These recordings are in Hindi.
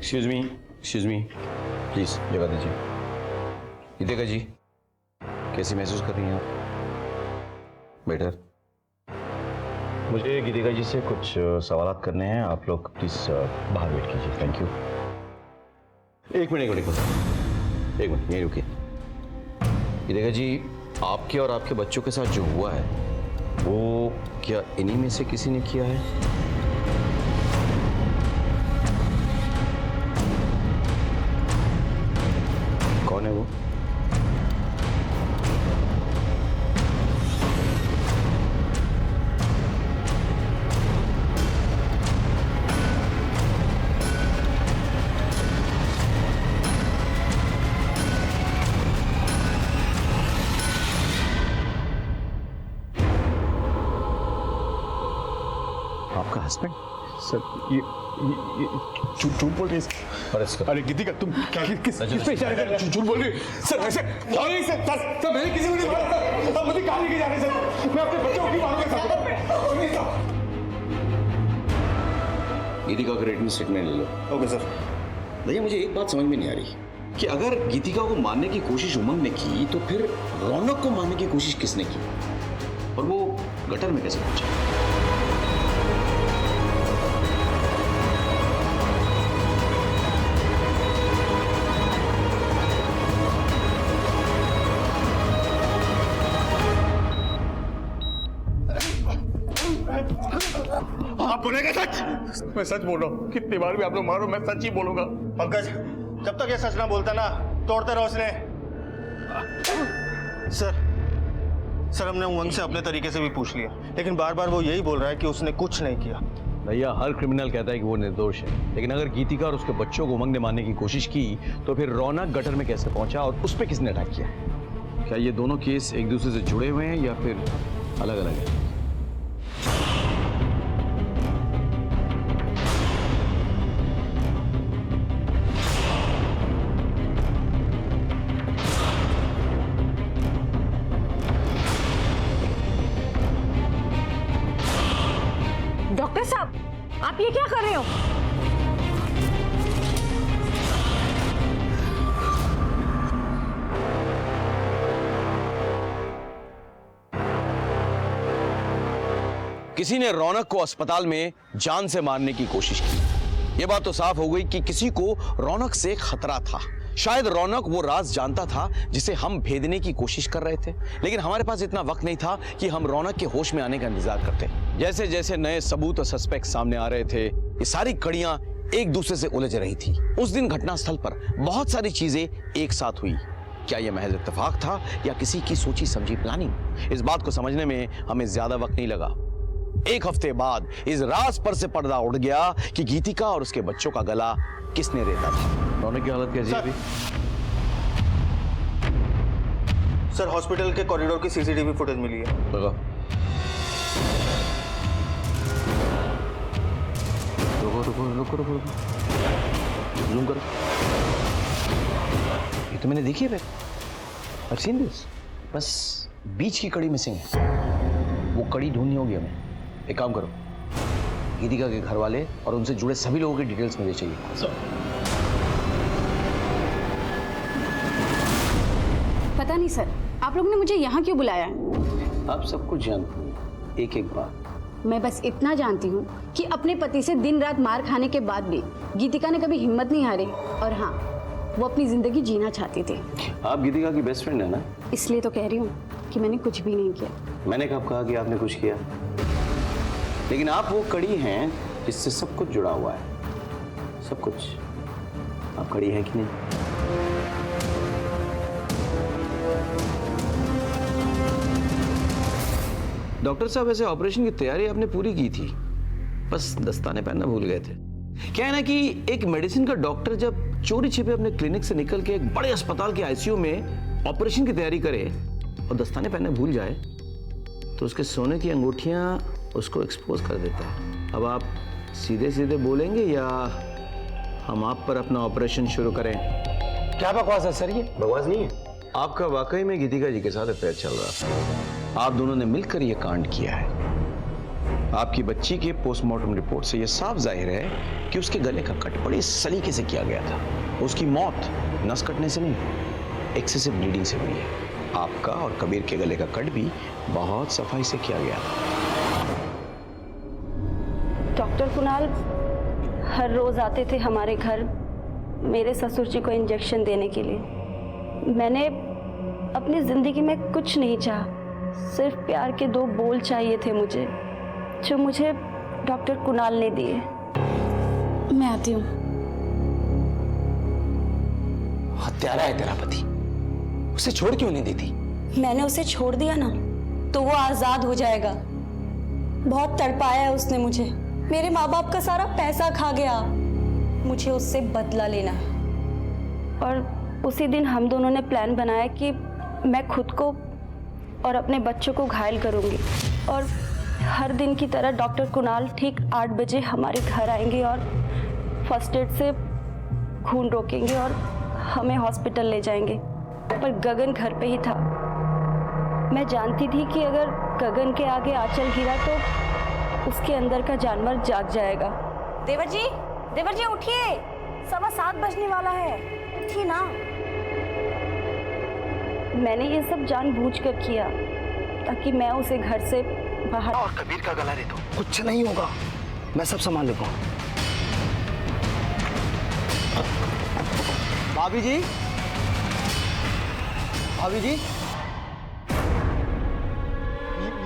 एक्सक्यूज मी, प्लीज जगह दीजिए। गीतिका जी, कैसी महसूस कर रही हैं आप? बेटर। मुझे गीतिका जी से कुछ सवाल करने हैं, आप लोग प्लीज बाहर वेट कीजिए। Thank you. एक मिनट यहीं रुकिए। गीतिका जी, आपके और आपके बच्चों के साथ जो हुआ है वो क्या इन्हीं में से किसी ने किया है? कौन है वो? आपका हस्बैंड? सर ये झूठ बोल रही है। अरे गीतिका तुम किस पे इशारे कर रहे हो? झूठ बोल रही है सर। ऐसे नहीं सर, मैंने किसी को नहीं मारा सर। मुझे कहाँ लेके जा रहे सर? मैं अपने बच्चों को क्यों मारूंगा सर? गीतिका का रिटन स्टेटमेंट ले लो। Okay sir. भैया, मुझे एक बात समझ में नहीं आ रही कि अगर गीतिका को मारने की कोशिश उमंग ने की तो फिर रौनक को मारने की कोशिश किसने की और वो गटर में कैसे पहुंचा? आप बोलेंगे सच? मैं सच बोल रहा हूँ। कितनी बार भी आप लोग मारो, मैं सच ही बोलूंगा। पंकज, जब तक ये सच ना बोलता ना, तोड़ते रहो उसने। सर हमने उमंग से अपने तरीके से भी पूछ लिया, लेकिन बार बार वो यही बोल रहा है कि उसने कुछ नहीं किया। भैया, हर क्रिमिनल कहता है कि वो निर्दोष है, लेकिन अगर गीतिका और उसके बच्चों को उमंग ने मारने की कोशिश की तो फिर रौनक गटर में कैसे पहुंचा और उस पर किसने अटैक किया? क्या ये दोनों केस एक दूसरे से जुड़े हुए हैं या फिर अलग अलग है? डॉक्टर साहब, आप ये क्या कर रहे हो? किसी ने रौनक को अस्पताल में जान से मारने की कोशिश की। यह बात तो साफ हो गई कि किसी को रौनक से खतरा था। शायद रौनक वो राज जानता था जिसे हम भेदने की कोशिश कर रहे थे, लेकिन हमारे पास इतना वक्त नहीं था कि हम रौनक के होश में आने का इंतजार करते। जैसे जैसे नए सबूत और सस्पेक्ट सामने आ रहे थे, ये सारी कड़ियां एक दूसरे से उलझ रही थी। उस दिन घटनास्थल पर बहुत सारी चीजें एक साथ हुई। क्या यह महज इत्तेफाक था या किसी की सोची समझी प्लानिंग? इस बात को समझने में हमें ज्यादा वक्त नहीं लगा। एक हफ्ते बाद इस राज पर से पर्दा उड़ गया कि गीतिका और उसके बच्चों का गला किसने रेता था। रौनक की हालत कैसी है अभी? सर, हॉस्पिटल के कॉरिडोर की सीसीटीवी फुटेज मिली है। रुको रुको रुको रुको रुको, जूम करो। ये तो मैंने देखी है। I've seen this। बस बीच की कड़ी मिसिंग है। वो कड़ी ढूंढनी होगी हमें। एक काम करो, गीतिका के घर वाले और उनसे जुड़े सभी लोगों की डिटेल्स मुझे चाहिए। पता नहीं सर, आप लोग ने मुझे यहाँ क्यों बुलाया है? आप सब कुछ जानते हो, एक एक बात। मैं बस इतना जानती हूँ कि अपने पति से दिन रात मार खाने के बाद भी गीतिका ने कभी हिम्मत नहीं हारी, और हाँ, वो अपनी जिंदगी जीना चाहती थी। आप गीतिका की बेस्ट फ्रेंड है ना? इसलिए तो कह रही हूँ कि मैंने कुछ भी नहीं किया। मैंने कब कहा कि आपने कुछ किया? लेकिन आप वो कड़ी हैं जिससे सब कुछ जुड़ा हुआ है। सब कुछ। आप कड़ी हैं कि नहीं? डॉक्टर साहब, ऐसे ऑपरेशन की तैयारी आपने पूरी की थी, बस दस्ताने पहनना भूल गए थे। क्या है ना कि एक मेडिसिन का डॉक्टर जब चोरी छिपे अपने क्लिनिक से निकल के एक बड़े अस्पताल के आईसीयू में ऑपरेशन की तैयारी करे और दस्ताने पहनना भूल जाए तो उसके सोने की अंगूठियां उसको एक्सपोज कर देता है। अब आप सीधे सीधे बोलेंगे या हम आप पर अपना ऑपरेशन शुरू करें? क्या बकवास है सर? ये बकवास नहीं है। आपका वाकई में गीतिका जी के साथ अफेयर चल रहा था। आप दोनों ने मिलकर ये कांड किया है। आपकी बच्ची के पोस्टमार्टम रिपोर्ट से यह साफ जाहिर है कि उसके गले का कट बड़ी सलीके से किया गया था। उसकी मौत नस कटने से नहीं, एक्सेसिव ब्लीडिंग से हुई है। आपका और कबीर के गले का कट भी बहुत सफाई से किया गया था। डॉक्टर कुणाल हर रोज आते थे हमारे घर मेरे ससुर जी को इंजेक्शन देने के लिए। मैंने अपनी जिंदगी में कुछ नहीं चाहा, सिर्फ प्यार के 2 बोल चाहिए थे मुझे, जो मुझे डॉक्टर कुणाल ने दिए। मैं आती हूँ। हत्यारा है तेरा पति, उसे छोड़ क्यों नहीं देती? मैंने उसे छोड़ दिया ना तो वो आजाद हो जाएगा। बहुत तड़पाया है उसने मुझे, मेरे माँ बाप का सारा पैसा खा गया। मुझे उससे बदला लेना है। और उसी दिन हम दोनों ने प्लान बनाया कि मैं खुद को और अपने बच्चों को घायल करूंगी, और हर दिन की तरह डॉक्टर कुणाल ठीक 8 बजे हमारे घर आएंगे और फर्स्ट एड से खून रोकेंगे और हमें हॉस्पिटल ले जाएंगे। पर गगन घर पे ही था। मैं जानती थी कि अगर गगन के आगे आंचल गिरा तो उसके अंदर का जानवर जाग जाएगा। देवर जी उठिए, 7:15 बजने वाला है, उठिए ना। मैंने ये सब जानबूझकर किया ताकि मैं उसे घर से बाहर। और कबीर का गला रे तो कुछ नहीं होगा, मैं सब संभाल लेता हूँ। भाभी जी, भाभी जी,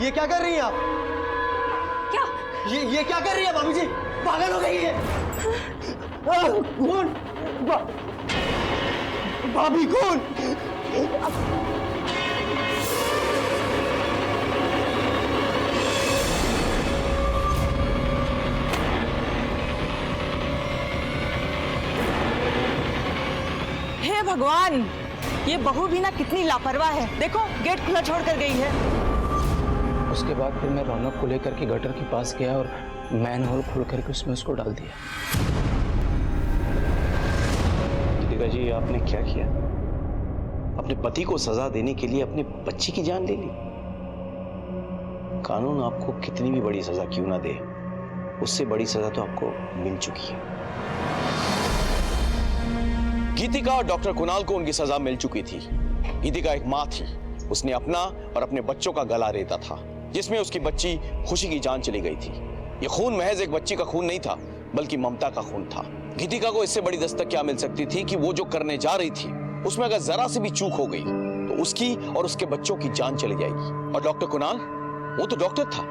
ये क्या कर रही हैं आप? क्या? ये क्या कर रही है भाभी जी? पागल हो गई है? कौन? भाभी कौन? हे भगवान, ये बहू भी ना कितनी लापरवाह है। देखो गेट खुला छोड़ कर गई है। उसके बाद फिर मैं रौनक को लेकर के गटर के पास गया और मैन होल खोल करके उसमें उसको डाल दिया। गीतिका जी, आपने क्या किया? अपने पति को सजा देने के लिए अपने बच्ची की जान ले ली। कानून आपको कितनी भी बड़ी सजा क्यों ना दे, उससे बड़ी सजा तो आपको मिल चुकी है। गीतिका और डॉक्टर कुणाल को उनकी सजा मिल चुकी थी। गीतिका एक मां थी, उसने अपना और अपने बच्चों का गला रेता था, जिसमें उसकी बच्ची खुशी की जान चली गई थी। यह खून महज एक बच्ची का खून नहीं था, बल्कि ममता का खून था। गीतिका को इससे बड़ी दस्तक क्या मिल सकती थी कि वो जो करने जा रही थी उसमें अगर जरा सी भी चूक हो गई तो उसकी और उसके बच्चों की जान चली जाएगी। और डॉक्टर कुणाल, वो तो डॉक्टर था,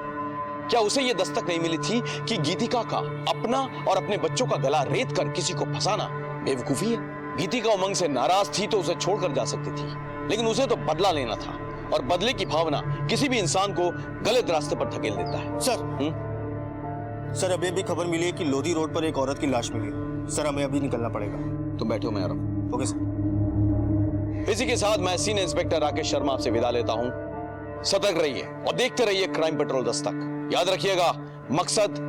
क्या उसे यह दस्तक नहीं मिली थी कि गीतिका का अपना और अपने बच्चों का गला रेत कर किसी को फंसाना बेवकूफी है? गीतिका उमंग से नाराज थी तो उसे छोड़कर जा सकती थी, लेकिन उसे तो बदला लेना था, और बदले की भावना किसी भी इंसान को गलत रास्ते पर धकेल देता है। सर अभी भी खबर मिली है कि लोधी रोड पर एक औरत की लाश मिली है। सर हमें अभी निकलना पड़ेगा। तो बैठो, मैं आ रहा हूं। Okay sir. इसी के साथ मैं सीनियर इंस्पेक्टर राकेश शर्मा आपसे विदा लेता हूं। सतर्क रहिए और देखते रहिए क्राइम पेट्रोल दस्तक। याद रखिएगा, मकसद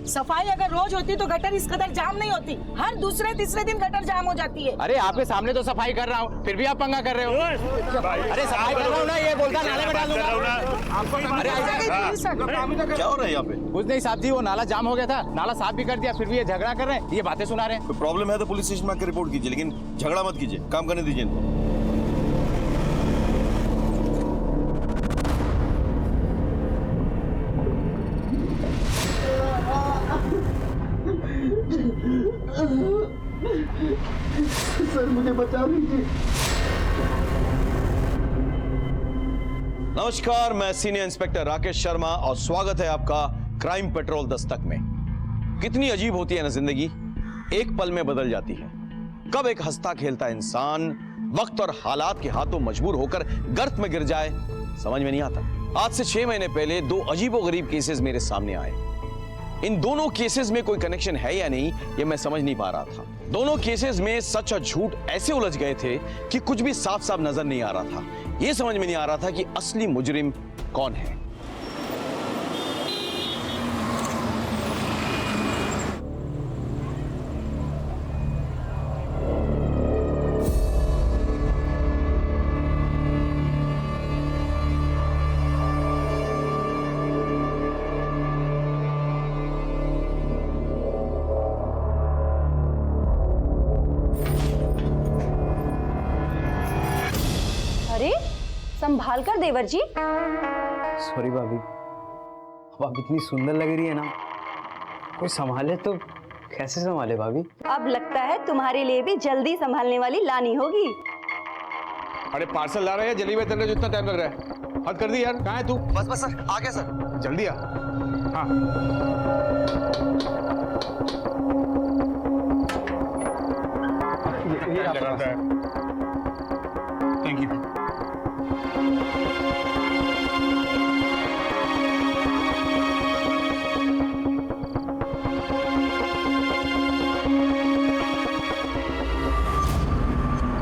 सफाई अगर रोज होती तो गटर इस कदर जाम नहीं होती। हर दूसरे तीसरे दिन गटर जाम हो जाती है। अरे आपके सामने तो सफाई कर रहा हूँ, फिर भी आप पंगा कर रहे हो। अरे सफाई कर रहा हूँ ना, ये बोलता नाले में डाल दूंगा। क्या हो रहा है यहाँ पे? कुछ नहीं साहब जी, वो नाला जाम हो गया था, नाला साफ भी कर दिया, फिर भी ये झगड़ा कर रहे हैं, ये बातें सुना रहे हैं। कोई प्रॉब्लम है तो पुलिस स्टेशन में आकर रिपोर्ट कीजिए, लेकिन झगड़ा मत कीजिए। काम करने दीजिए इनको। सर मुझे बचा लीजिए। नमस्कार, मैं सीनियर इंस्पेक्टर राकेश शर्मा और स्वागत है आपका क्राइम पेट्रोल दस्तक में। कितनी अजीब होती है ना जिंदगी, एक पल में बदल जाती है। कब एक हंसता खेलता इंसान वक्त और हालात के हाथों मजबूर होकर गर्त में गिर जाए, समझ में नहीं आता। आज से 6 महीने पहले 2 अजीबोगरीब केसेस मेरे सामने आए। इन दोनों केसेस में कोई कनेक्शन है या नहीं, यह मैं समझ नहीं पा रहा था। दोनों केसेस में सच और झूठ ऐसे उलझ गए थे कि कुछ भी साफ साफ नजर नहीं आ रहा था। यह समझ में नहीं आ रहा था कि असली मुजरिम कौन है। संभाल कर देवर जी। सॉरी भाभी, अब आप इतनी सुंदर लग रही है ना, कोई संभाले तो कैसे संभाले भाभी? अब लगता है तुम्हारे लिए भी जल्दी संभालने वाली लानी होगी। अरे पार्सल ला रहे हैं, जल्दी में तेरे जो इतना टाइम लग रहा है, हद कर दी यार। कहाँ है तू? बस बस सर, आ गया सर। जल्दी आ। हाँ ये लगाता है। Thank you.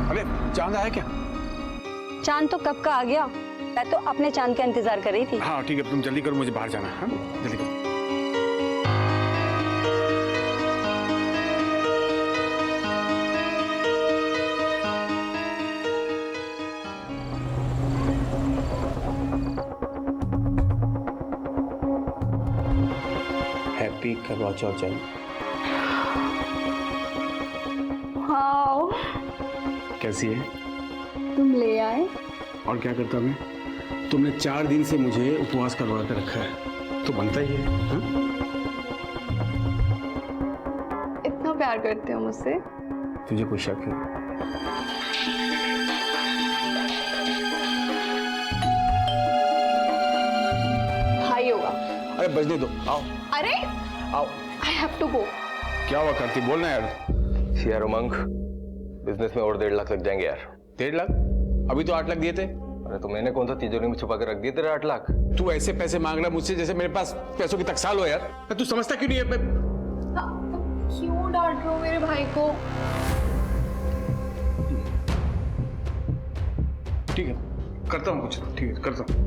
अरे चांद आया क्या? चांद तो कब का आ गया, मैं तो अपने चांद का इंतजार कर रही थी। हाँ ठीक है, तुम जल्दी करो, मुझे बाहर जाना है। हाँ? जल्दी करो। हैप्पी करवा चौथ जन्म। हाँ, कैसी है? तुम ले आए। और क्या करता मैं? तुमने 4 दिन से मुझे उपवास करवा कर रखा है, तो बनता ही है। हाँ? इतना प्यार करते हो मुझसे? तुझे कोई शक है? भाई होगा। अरे बजने दो, आओ अरे आओ। I have to go. क्या हुआ कार्तिक, बोलना यार। यार उमंग, बिजनेस में और 1.5 लाख लग जाएंगे यार। 1.5 लाख? अभी तो 8 लाख दिए थे। अरे तो मैंने कौन सा तिजोरी में छुपा कर रख दिए तेरे 8 लाख? तू ऐसे पैसे मांग रहा मुझसे जैसे मेरे पास पैसों की टकसाल हो यार। तू समझता क्यों नहीं है? क्यों डांट रहे हो मेरे भाई को? ठीक है, करता हूँ कुछ। ठीक है, करता हूँ।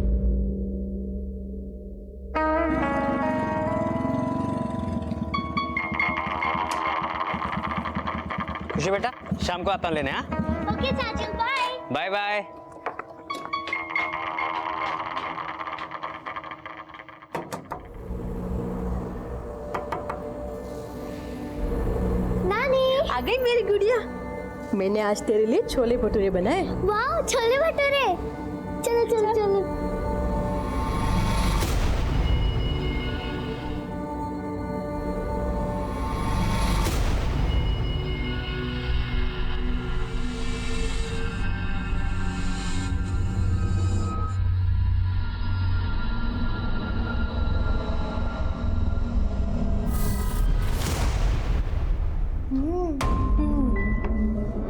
खुशी बेटा, शाम को आता हूँ लेने। हाँ ओके चाचू, बाय। Bye bye. नानी, आ गई मेरी गुड़िया। मैंने आज तेरे लिए छोले भटूरे बनाए। वाह, छोले भटूरे। चलो चलो चलो।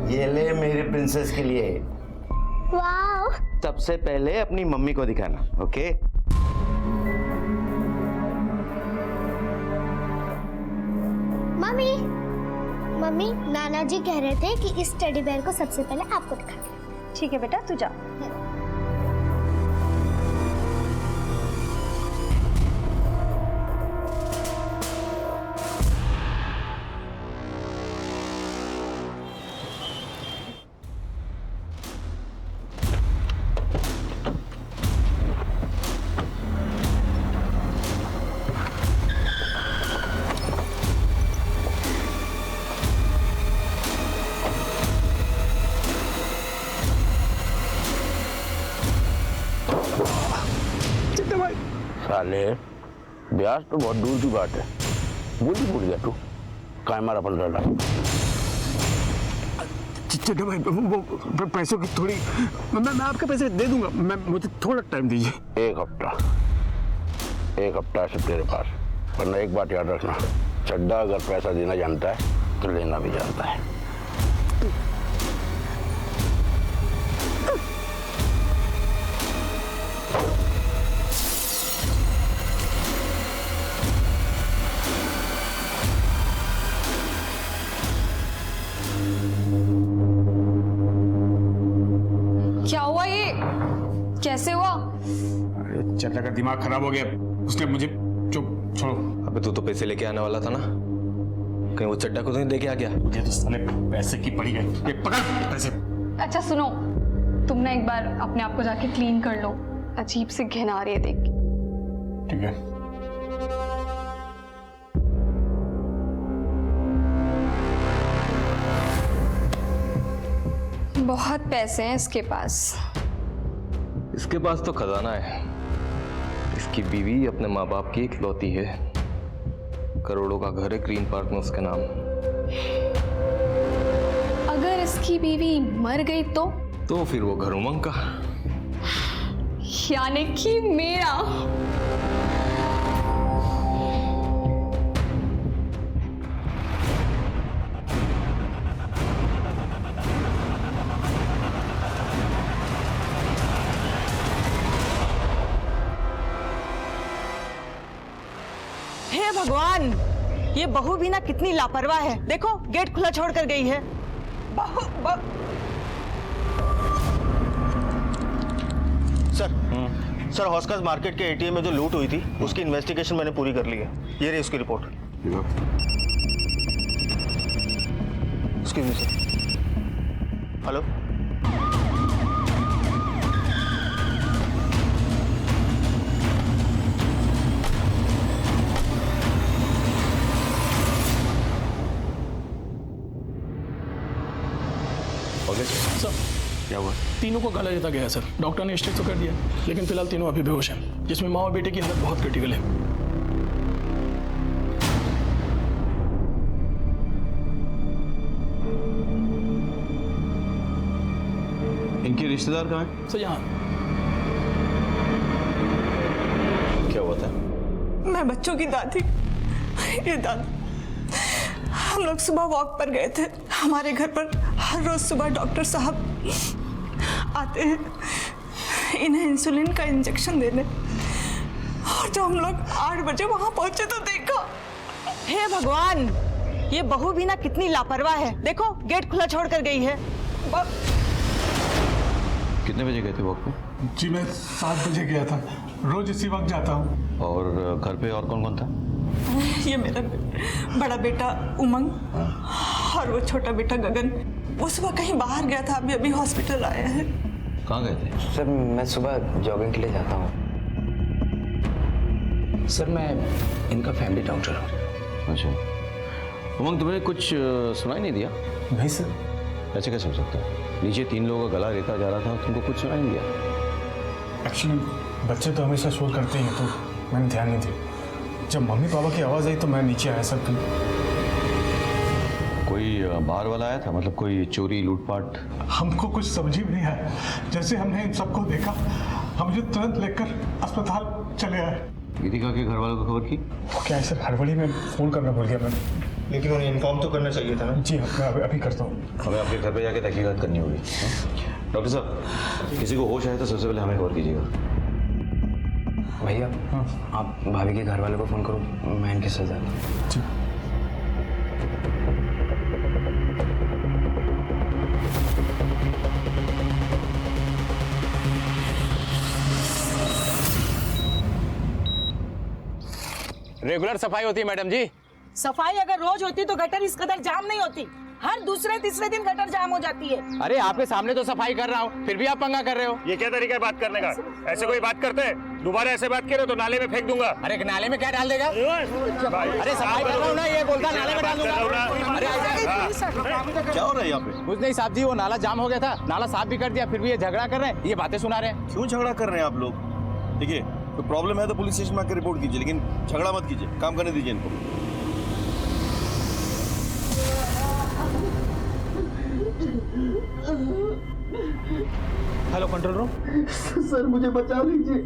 ये ले मेरे प्रिंसेस के लिए। वाह। सबसे पहले अपनी मम्मी को दिखाना, ओके? मम्मी, मम्मी, नाना जी कह रहे थे कि इस टेडी बेयर को सबसे पहले आपको दिखाना। ठीक है बेटा, तू जा। साले, ब्याज तो बहुत दूर की बात है। भूल गया तू। काय मारा 15 लाख। चिट्टा भाई, वो पैसों की थोड़ी मैं आपके पैसे दे दूंगा। मुझे थोड़ा टाइम दीजिए। 1 हफ्ता। 1 हफ्ता से तेरे पास। वरना एक बात याद रखना, चड्डा अगर पैसा देना जानता है तो लेना भी जानता है। क्या हुआ ये? कैसे हुआ? अरे चड्डा का दिमाग खराब हो गया, उसने मुझे। चुप, छोड़ो। अबे तू तो पैसे लेके आने वाला था ना, कहीं वो चड्डा को तो नहीं दे के आ गया? मुझे तो साले पैसे की पड़ी गई। ये पकड़ पैसे। अच्छा सुनो, तुम ना एक बार अपने आप को जाके क्लीन कर लो, अजीब सी घिन आ रही है देख के। ठीक है। बहुत पैसे हैं इसके पास। इसके पास तो खजाना है। इसकी बीवी अपने माँ बाप की इकलौती है। करोड़ों का घर है ग्रीन पार्क में उसके नाम। अगर इसकी बीवी मर गई तो फिर वो घर उमंग का। यानी कि मेरा। हे भगवान, ये बहू भी ना कितनी लापरवाह है। देखो गेट खुला छोड़ कर गई है। सर हॉस्कर्स मार्केट के एटीएम में जो लूट हुई थी उसकी इन्वेस्टिगेशन मैंने पूरी कर ली है। ये रही उसकी report. Excuse me sir. Hello. Sir क्या हुआ? तीनों को गला देता गया है सर। डॉक्टर ने स्टेज तो कर दिया, लेकिन फिलहाल तीनों अभी बेहोश हैं, जिसमें माँ और बेटे की हालत बहुत क्रिटिकल है। इनके रिश्तेदार कहाँ हैं? सर यहाँ क्या हुआ था? मैं बच्चों की दादी। ये दादी, हम लोग सुबह वॉक पर गए थे। हमारे घर पर हर रोज सुबह डॉक्टर साहब आते हैं इन्हें इंसुलिन का इंजेक्शन देने। और जब हम लोग 8 बजे वहां पहुंचे तो देखा। हे भगवान, ये बहू भी ना कितनी लापरवाह है। देखो गेट खुला छोड़ कर गई है। कितने बजे गए थे वॉक पे? जी मैं 7 बजे गया था, रोज इसी वक्त जाता हूँ। और घर पे और कौन कौन था? ये मेरा बड़ा बेटा उमंग और वो छोटा बेटा गगन। वो सुबह कहीं बाहर गया था, अभी अभी हॉस्पिटल आया है। कहाँ गए थे? सर मैं सुबह जॉगिंग के लिए जाता हूँ। सर मैं इनका फैमिली डॉक्टर हूँ। अच्छा उमंग, तुम्हें कुछ सुनाई नहीं दिया? नहीं सर। ऐसे कैसे हो सकता है? नीचे 3 लोगों का गला रेता जा रहा था, तुमको कुछ सुनाई नहीं दिया? एक्चुअली बच्चे तो हमेशा शोर करते हैं, तो मैंने ध्यान नहीं दिया। जब मम्मी पापा की आवाज़ आई तो मैं नीचे आया सर। कोई बाहर वाला आया था? मतलब कोई चोरी लूटपाट? हमको कुछ समझ ही नहीं आया। जैसे हमने इन सबको देखा, हम मुझे तुरंत लेकर अस्पताल चले आए। गीतिका के घर वालों को खबर की? वो क्या है सर, हड़बड़ी में फ़ोन करना भूल गया मैं। लेकिन उन्हें इन्फॉर्म तो करना चाहिए था ना। जी मैं अभी करता हूँ। हमें आपके घर पे जाके तहकीकात करनी होगी। डॉक्टर साहब, किसी को होश आए तो सबसे पहले हमें खबर कीजिएगा। भैया आप भाभी के घर वालों को फ़ोन करो, मैं इनके साथ जाता हूँ। जी। रेगुलर सफाई होती है मैडम जी। सफाई अगर रोज होती तो गटर इस कदर जाम नहीं होती। हर दूसरे तीसरे दिन गटर जाम हो जाती है। अरे आपके सामने तो सफाई कर रहा हूँ, फिर भी आप पंगा कर रहे हो। ये क्या तरीका है बात करने का? ऐसे कोई बात करते हैं? दोबारा ऐसे बात करो तो नाले में फेंक दूंगा। अरे नाले में क्या डाल देगा? अरे सफाई कर रहा हूँ ना, ये बोलता नाले में डाल दूंगा। अरे क्या हो रहा है यहाँ पे? कुछ नहीं साहब जी, वो नाला जाम हो गया था, नाला साफ भी कर दिया, फिर भी ये झगड़ा कर रहे हैं, ये बातें सुना रहे हैं। क्यों झगड़ा कर रहे हैं आप लोग? देखिए तो प्रॉब्लम है तो पुलिस स्टेशन में आकर रिपोर्ट कीजिए, लेकिन झगड़ा मत कीजिए, काम करने दीजिए इनको। Hello control room. सर मुझे बचा लीजिए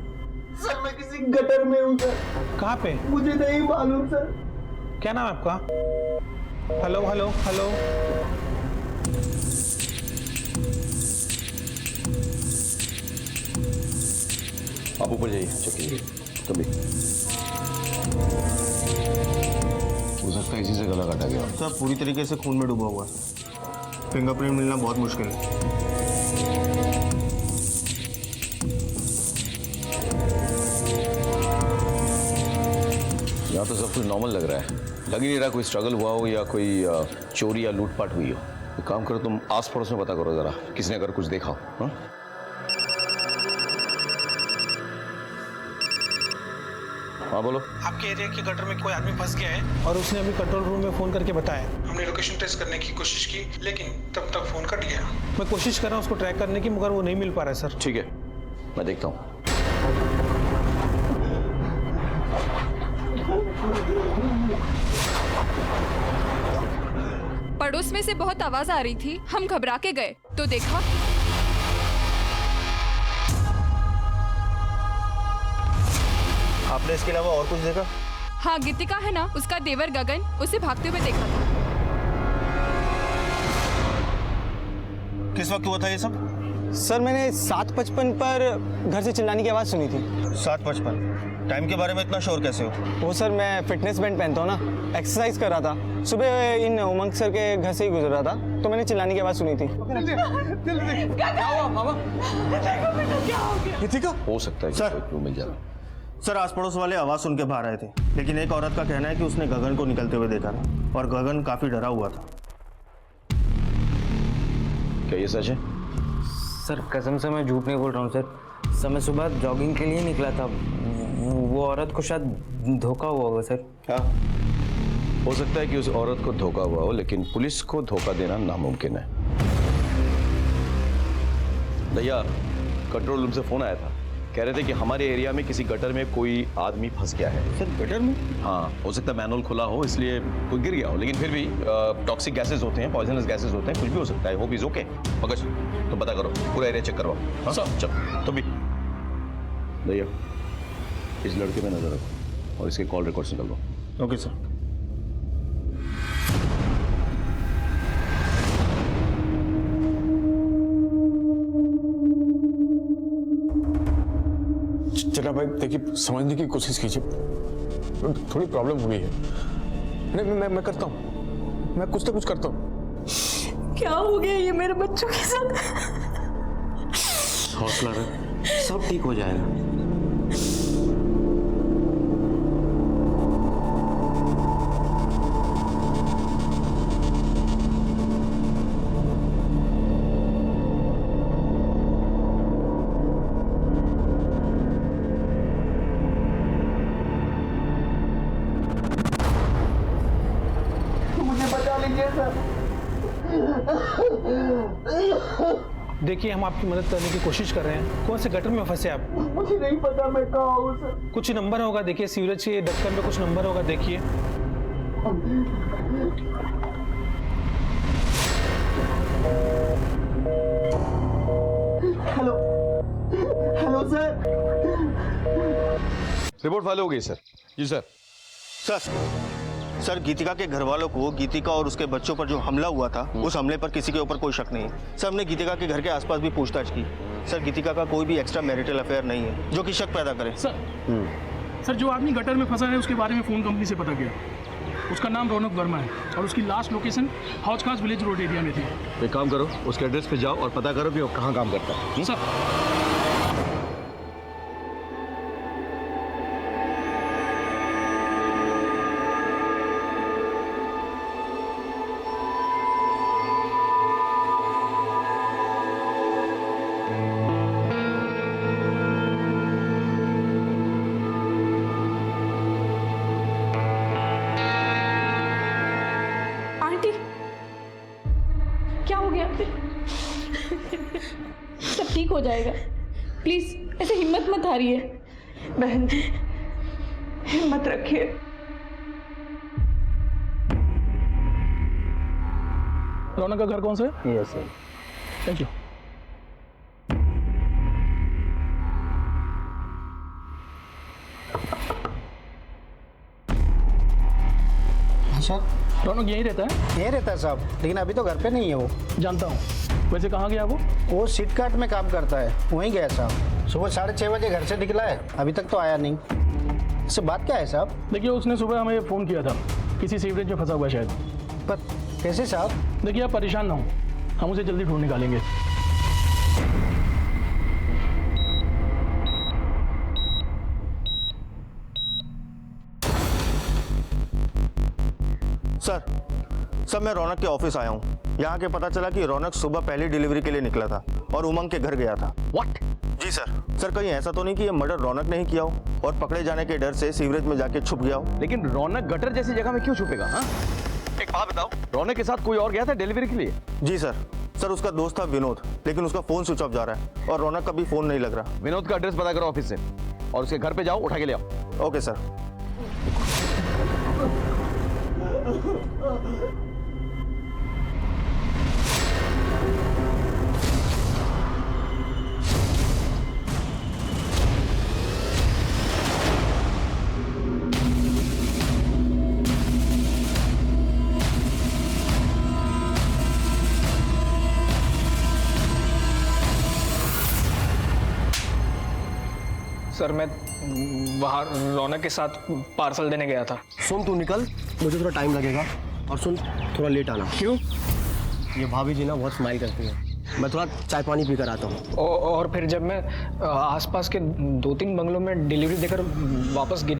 सर, मैं किसी गटर में हूँ सर। कहाँ पे? मुझे नहीं मालूम सर। क्या नाम है आपका? Hello hello hello. आप ऊपर जाइए, चेक कीजिए। कभी हो सकता है इसी से गला काटा गया। सर पूरी तरीके से खून में डूबा हुआ है, फिंगरप्रिंट मिलना बहुत मुश्किल है। यहाँ तो सब कुछ नॉर्मल लग रहा है, लग ही नहीं रहा कोई स्ट्रगल हुआ हो या कोई चोरी या लूटपाट हुई हो। एक काम करो, तुम आस पड़ोस में पता करो जरा, किसने अगर कुछ देखा हो। हाँ? हाँ बोलो। आपके एरिया के गटर में कोई आदमी फंस गया है और उसने अभी कंट्रोल रूम में फ़ोन करके बताया। हमने लोकेशन ट्रेस करने की कोशिश की, लेकिन तब तक फ़ोन कट गया। मैं कोशिश कर रहा हूँ उसको ट्रैक करने की, मगर वो नहीं मिल पा रहा है सर। ठीक है, मैं देखता हूँ। पड़ोस में से बहुत आवाज आ रही थी, हम घबरा के गए तो देखा आपने इसके अलावा और कुछ देखा? हाँ, गीतिका है ना, उसका देवर गगन उसे भागते हुए देखा था। किस वक्त हुआ था ये सब? सर मैंने 7:55 पर घर से चिल्लाने की आवाज़ सुनी थी। 7:55? टाइम के बारे में इतना श्योर कैसे हो? वो सर मैं फिटनेस बैंड पहनता हूँ ना, एक्सरसाइज कर रहा था। सुबह इन उमंग सर के घर से ही गुजर रहा था तो मैंने चिल्लाने की आवाज़ सुनी थी। क्या हुआ मामा? गीतिका? हो सकता है कि कोई क्लू मिल जाए। सर आस पड़ोस वाले आवाज सुन के बाहर आए थे, लेकिन एक औरत का कहना है कि उसने गगन को निकलते हुए देखा था और गगन काफी डरा हुआ था। क्या ये सच है? सर कसम से मैं झूठ नहीं बोल रहा हूँ सर मैं सुबह जॉगिंग के लिए निकला था। वो औरत को शायद धोखा हुआ होगा सर। हाँ, हो सकता है कि उस औरत को धोखा हुआ हो, लेकिन पुलिस को धोखा देना नामुमकिन है। भैया, कंट्रोल रूम से फोन आया था, कह रहे थे कि हमारे एरिया में किसी गटर में कोई आदमी फंस गया है। सर गटर में? हाँ, हो सकता है मैनुअल खुला हो इसलिए कोई गिर गया हो, लेकिन फिर भी टॉक्सिक गैसेस होते हैं, पॉइजनस गैसेस होते हैं, कुछ भी हो सकता है। Hope is okay. पकड़, तो पता करो, पूरा एरिया चेक करवाओ। हाँ चल, तो भी भैया इस लड़के में नजर रखो और इसके कॉल रिकॉर्ड्स निकलवाओ। Okay sir. चला भाई देखिए, समझने की कोशिश कीजिए, थोड़ी प्रॉब्लम हुई है। नहीं मैं करता हूँ, मैं कुछ ना कुछ करता हूँ। क्या हो गया ये मेरे बच्चों के साथ? हौसला रख, सब ठीक हो जाएगा। देखिए, हम आपकी मदद करने की कोशिश कर रहे हैं। कौन से गटर में फंसे आप? मुझे नहीं पता मैं कहाँ हूँ सर। कुछ नंबर होगा, देखिए सीवरेज के ढक्कन में कुछ नंबर होगा, देखिए। Hello hello sir. Report file हो गई सर। जी सर। सर गीतिका के घर वालों को गीतिका और उसके बच्चों पर जो हमला हुआ था, उस हमले पर किसी के ऊपर कोई शक नहीं है। सर हमने गीतिका के घर के आसपास भी पूछताछ की। सर गीतिका का कोई भी एक्स्ट्रा मैरिटल अफेयर नहीं है जो कि शक पैदा करे। सर जो आदमी गटर में फंसा है उसके बारे में फोन कंपनी से पता किया। उसका नाम रौनक वर्मा है और उसकी लास्ट लोकेशन हौज खास विलेज रोड एरिया में थी। एक काम करो, उसके एड्रेस पे जाओ और पता करो कि वो कहाँ काम करता है। सर सब ठीक हो जाएगा, प्लीज ऐसे हिम्मत मत हारिए। बहन जी हिम्मत रखिए। रौनक का घर कौन सा है? Yes sir. Thank you. Sir Raunak यहीं रहता है? यहीं रहता है साहब, लेकिन अभी तो घर पे नहीं है वो। जानता हूँ। वैसे कहाँ गया वो? वो सीट काट में काम करता है, वहीं गया साहब। सुबह 6:30 बजे घर से निकला है, अभी तक तो आया नहीं। इससे बात क्या है साहब? देखिए उसने सुबह हमें फ़ोन किया था, किसी सीवरेज में फंसा हुआ है शायद। पर कैसे साहब? देखिए आप परेशान ना हो, हम उसे जल्दी ढूंढ निकालेंगे। सर मैं रौनक के ऑफिस आया हूँ। यहाँ के पता चला कि रौनक सुबह पहली डिलीवरी के लिए निकला था और उमंग के घर गया था। व्हाट? जी सर कहीं ऐसा तो नहीं कि ये मर्डर रौनक ने ही किया हो और पकड़े जाने के डर से सीवरेज में जाके छुप गया हो? लेकिन रौनक गटर जैसी जगह में क्यों छुपेगा? हाँ, एक बात बताओ, रौनक के साथ कोई और गया था डिलीवरी के लिए? जी सर सर उसका दोस्त था विनोद, लेकिन उसका फोन स्विच ऑफ जा रहा है और रौनक का भी फोन नहीं लग रहा। विनोद का एड्रेस पता करो ऑफिस से और उसके घर पे जाओ, उठा के ले आओ। Okay sir. सर मैं बाहर रौनक के साथ पार्सल देने गया था। सुन तू निकल, मुझे थोड़ा टाइम लगेगा। और सुन, थोड़ा लेट आना। क्यों? ये भाभी जी ना बहुत स्माइल करती है, मैं थोड़ा चाय पानी पी कर आता हूँ। और फिर जब मैं आसपास के 2-3 बंगलों में डिलीवरी देकर वापस